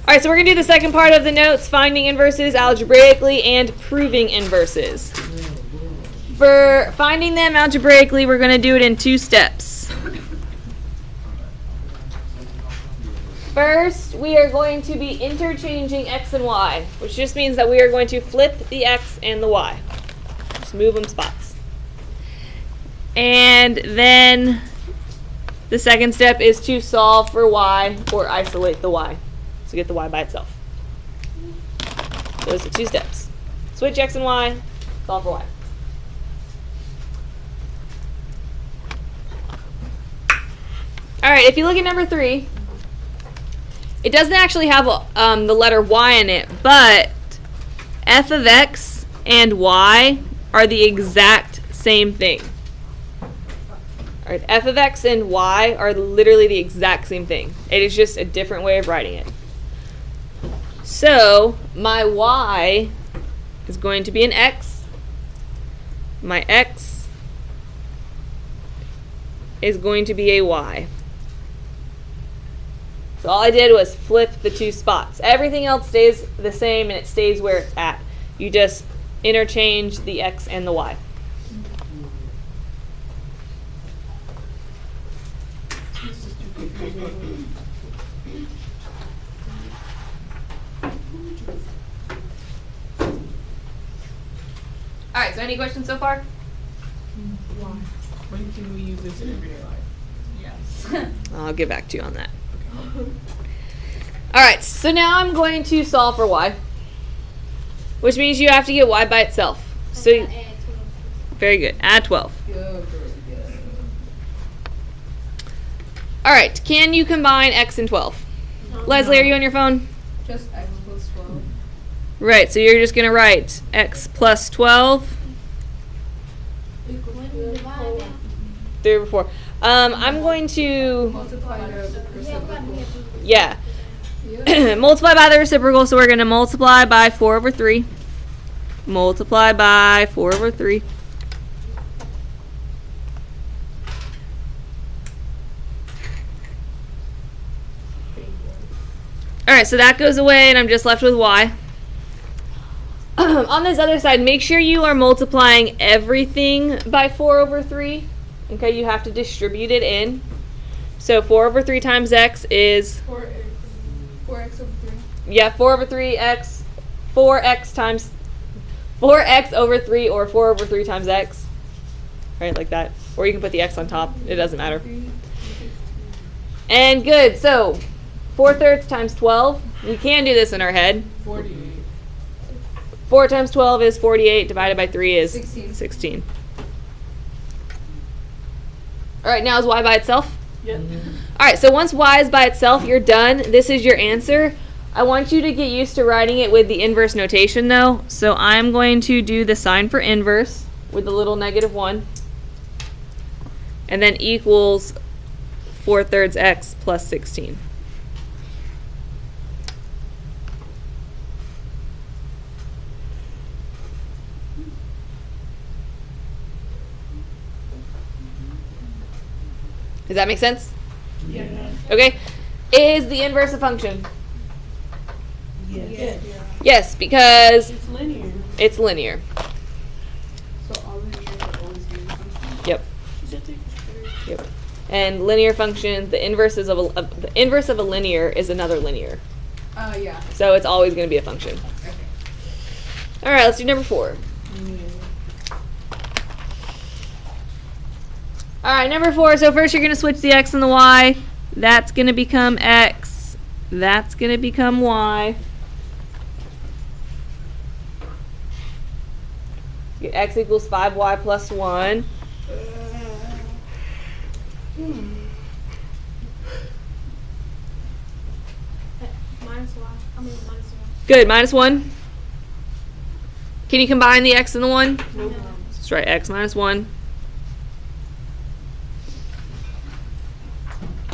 All right, so we're going to do the second part of the notes, finding inverses algebraically and proving inverses. For finding them algebraically, we're going to do it in 2 steps. First, we are going to be interchanging x and y, which just means that we are going to flip the x and the y. Just move them spots. And then the second step is to solve for y or isolate the y. So get the y by itself. Those are 2 steps. Switch x and y, solve for y. All right, if you look at number 3, it doesn't actually have the letter y in it, but f of x and y are the exact same thing. All right, f of x and y are literally the exact same thing. It is just a different way of writing it. So my y is going to be an x. My x is going to be a y. So all I did was flip the 2 spots. Everything else stays the same and it stays where it's at. You just interchange the x and the y. All right, so any questions so far? Why? When can we use this in everyday life? Yes. I'll get back to you on that. All right, so now I'm going to solve for y, which means you have to get y by itself. So, very good. Add 12. All right, can you combine x and 12? No. Leslie, are you on your phone? Just x plus 12. Right, so you're just going to write x plus 12. 3 over 4. I'm going to Multiply the reciprocal. yeah. Multiply by the reciprocal, so we're going to multiply by 4 over 3. Multiply by 4 over 3. All right, so that goes away, and I'm just left with y. On this other side, make sure you are multiplying everything by 4 over 3. Okay, you have to distribute it in. So 4 over 3 times x is 4x over 3. yeah, 4 over 3x, 4x times 4x over 3, or 4 over 3 times x. Right, like that. Or you can put the x on top. It doesn't matter. And good. So 4/3 times 12. We can do this in our head. 48. 4 times 12 is 48. Divided by 3 is 16. All right, now is y by itself? Yep. All right, so once y is by itself, you're done. This is your answer. I want you to get used to writing it with the inverse notation, though. So I'm going to do the sign for inverse with the little -1. And then equals 4/3 x plus 16. Does that make sense? Yeah. Okay. Is the inverse a function? Yes. Yes, because It's linear. it's linear. So all linear will always be a function. Yep. Yep. And linear function, the inverse of a linear is another linear. Yeah. So it's always going to be a function. Okay. All right, let's do number 4. All right, number 4. So first you're going to switch the x and the y. That's going to become x. That's going to become y. Get x equals 5y plus 1. Minus y. Minus 1. Good, -1. Can you combine the x and the 1? Nope. Let's write x minus 1.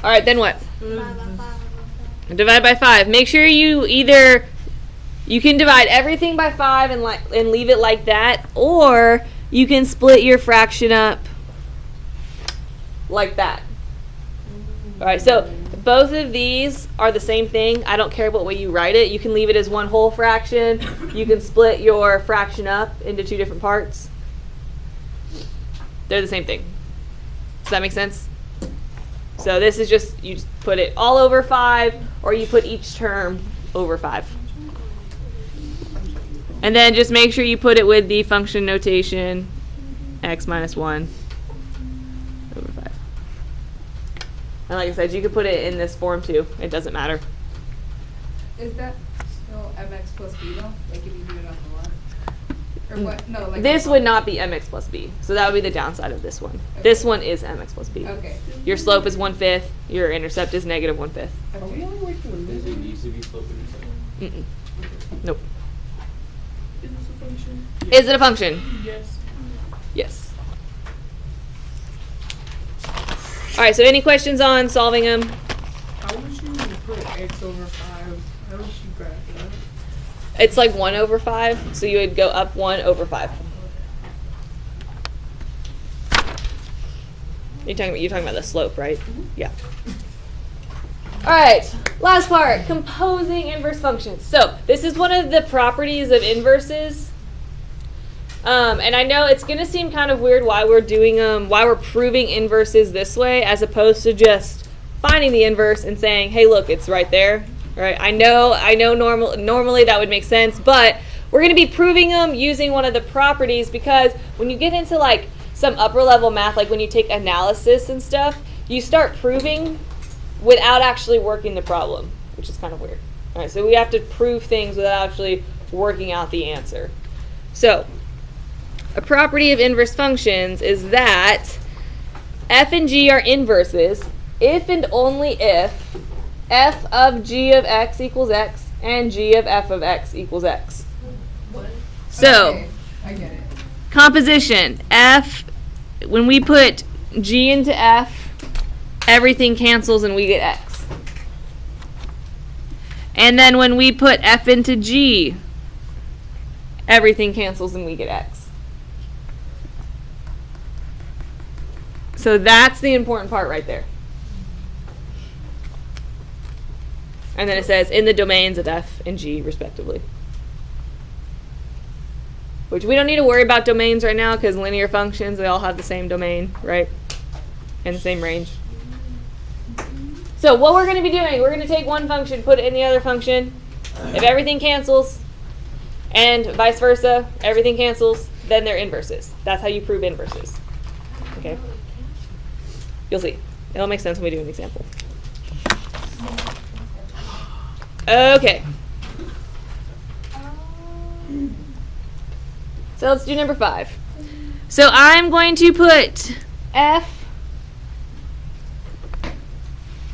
All right, then what? Divide by 5. Make sure you you can divide everything by 5 and leave it like that, or you can split your fraction up like that. All right, so both of these are the same thing. I don't care what way you write it. You can leave it as one whole fraction. You can split your fraction up into two different parts. They're the same thing. Does that make sense? So this is just, you just put it all over 5, or you put each term over 5. And then just make sure you put it with the function notation, x minus 1 over 5. And like I said, you could put it in this form too. It doesn't matter. Is that still mx plus b though? Like if you do it on the line? Or what? No, like This would not be mx plus b. So that would be the downside of this one. Okay. This one is mx plus b. Okay. Your slope is 1/5. Your intercept is negative 1/5. Are we only working with Does it this? need to be slope intercept? Mm-mm. Nope. Is this a function? Is it a function? Yes. Yes. All right, so any questions on solving them? How would you put x over 5? How would you graph that? It's like 1 over 5, so you would go up 1 over 5. You're talking about the slope, right? Yeah. All right, last part, composing inverse functions. So this is one of the properties of inverses. And I know it's going to seem kind of weird why we're doing why we're proving inverses this way, as opposed to just finding the inverse and saying, "Hey, look, it's right there." Right? I know. Normally that would make sense, but we're going to be proving them using one of the properties, because when you get into like some upper level math, like when you take analysis and stuff, you start proving without actually working the problem, which is kind of weird. All right, so we have to prove things without actually working out the answer. So a property of inverse functions is that f and g are inverses if and only if f of g of x equals x and g of f of x equals x. So, Okay, I get it. composition, f, when we put g into f, everything cancels and we get x. And then when we put f into g, everything cancels and we get x. So that's the important part right there. And then it says in the domains of f and g respectively. Which we don't need to worry about domains right now, because linear functions, they all have the same domain, right? And the same range. So what we're going to be doing, we're going to take one function, put it in the other function. If everything cancels, and vice versa, everything cancels, then they're inverses. That's how you prove inverses. Okay? You'll see. It'll make sense when we do an example. Okay. So let's do number 5. So I'm going to put f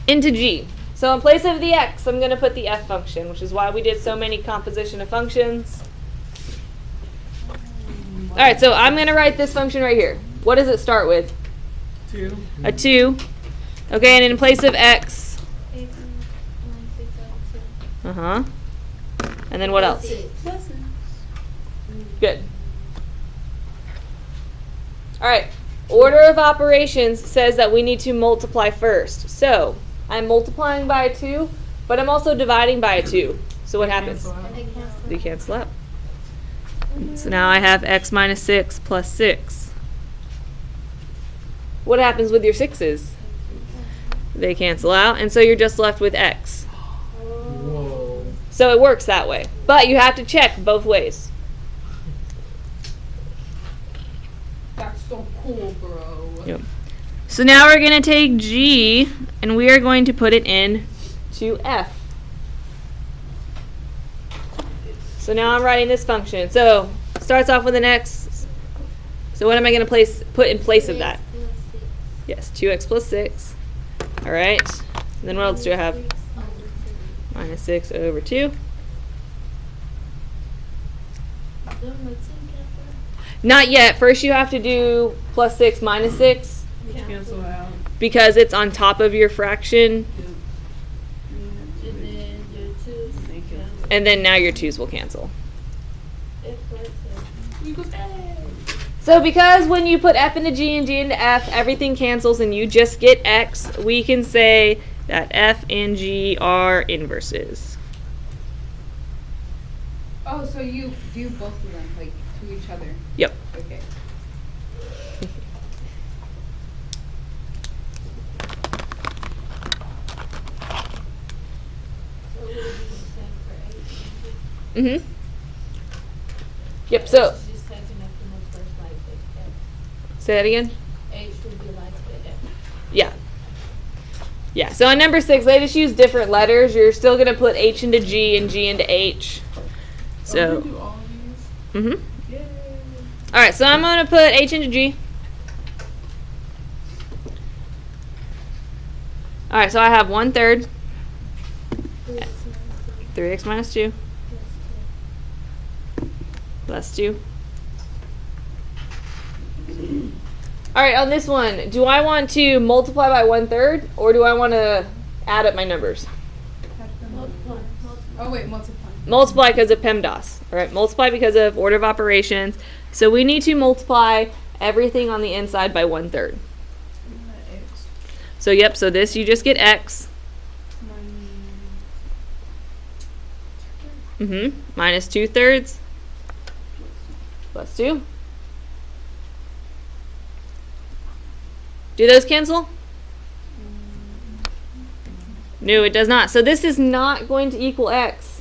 into g. So in place of the x, I'm going to put the f function, which is why we did so many composition of functions. All right, so I'm going to write this function right here. What does it start with? 2. A 2. Okay, and in place of x, 8, 9, 6, 7, 2. and then what else? Good. All right, order of operations says that we need to multiply first. So I'm multiplying by a 2, but I'm also dividing by a 2. So what happens? They cancel out. So now I have x minus 6 plus 6. What happens with your 6's? They cancel out, and so you're just left with x. Whoa. So it works that way. But you have to check both ways. That's so cool, bro. Yep. So now we're going to take g, and we are going to put it in to f. So now I'm writing this function. So it starts off with an x. So what am I going to put in place of that? Yes, 2x plus 6. All right. And then what else do I have? Minus 6 over 2. Not yet. First you have to do plus 6 minus 6 Cancel out. because it's on top of your fraction. And then now your 2's will cancel. So because when you put f into g and g into f, everything cancels and you just get x, we can say that F and G are inverses. Oh, so you do both of them, like, to each other? Yep. Okay. So would it be the same for H and G? Mm-hmm. Yep, so, H is just taking up the most first like the F. say that again? H would be like the F. Yeah. Yeah, so on number 6, they just use different letters. You're still going to put H into G and G into H. Oh, So, we do all of these? mm-hmm. Yay. All right, so I'm going to put H into G. All right, so I have 1/3, 3x minus 2, plus 2. All right, on this one, do I want to multiply by 1/3 or do I want to add up my numbers? Oh, wait, multiply. Multiply because of PEMDAS. All right, multiply because of order of operations. So we need to multiply everything on the inside by 1/3. X. So yep, so this you just get x. Minus 2/3 plus 2. Do those cancel? No, it does not. So this is not going to equal x.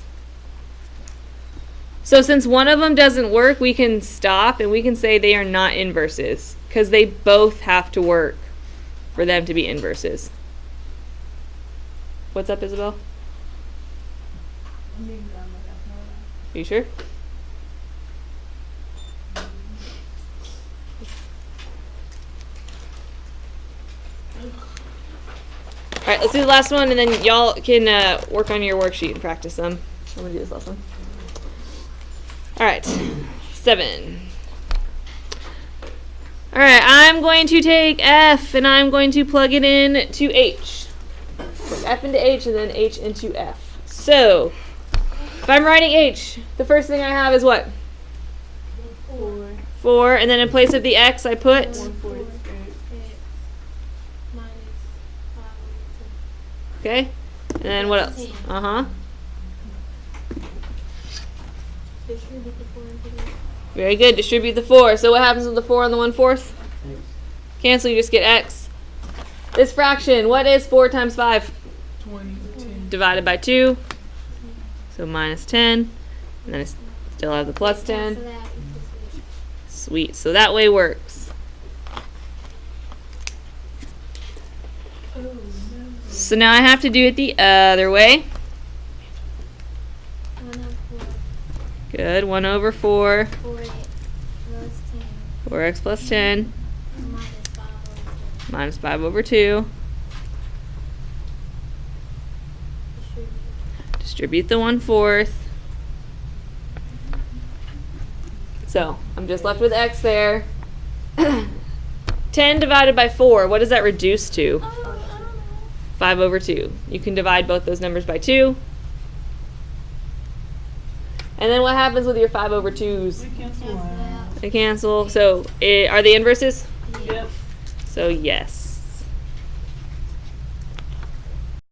So since one of them doesn't work, we can stop and we can say they are not inverses because they both have to work for them to be inverses. What's up, Isabel? You sure? Alright, let's do the last one and then y'all can work on your worksheet and practice them. I'm going to do this last one. Alright, 7. Alright, I'm going to take F and I'm going to plug it in to H. Put F into H and then H into F. So, if I'm writing H, the first thing I have is what? 4. And then in place of the X, I put? 1/4 X. Minus 5/2. Okay. And then what else? 10. Uh-huh. Distribute the 4 into the Very good. Distribute the 4. So what happens with the 4 and the 1/4? Cancel, you just get X. This fraction, what is 4 times 5? 20. 10. Divided by 2. So minus 10. And then I still have the plus 10. So that equals it. Sweet. So that way works. Oh, no. So now I have to do it the other way. 1/4. Good. 1 over 4. 4x plus 10 4x plus 10. minus 5/2. Minus 5 over 2. Distribute. Distribute the 1/4. So I'm just left with X there. 10 divided by 4. What does that reduce to? 5 over 2. You can divide both those numbers by 2. And then what happens with your 5 over 2s? We cancel Cancel out. out. They cancel. So are they inverses? Yep. So yes.